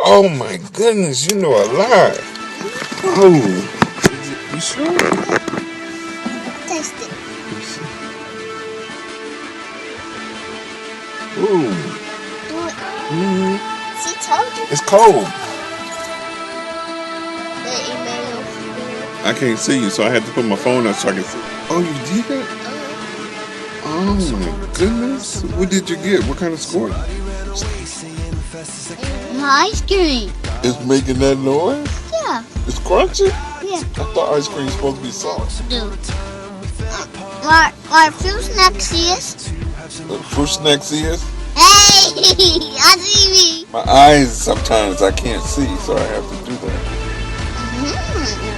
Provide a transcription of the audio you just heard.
Oh my goodness, you know a lot. Oh. You sure? Taste it. Ooh. Do it. Mm-hmm. See, told you. It's cold. Let Emmanuel figure it. I can't see you, so I had to put my phone up so I can see. Oh, you did? Oh my goodness. What did you get? What kind of score? My ice cream. It's making that noise? Yeah. It's crunchy? Yeah. I thought ice cream was supposed to be soft. Do. Our fruit snacks is. The fruit snacks is? Hey, I see me. My eyes sometimes I can't see, so I have to do that. Mm-hmm.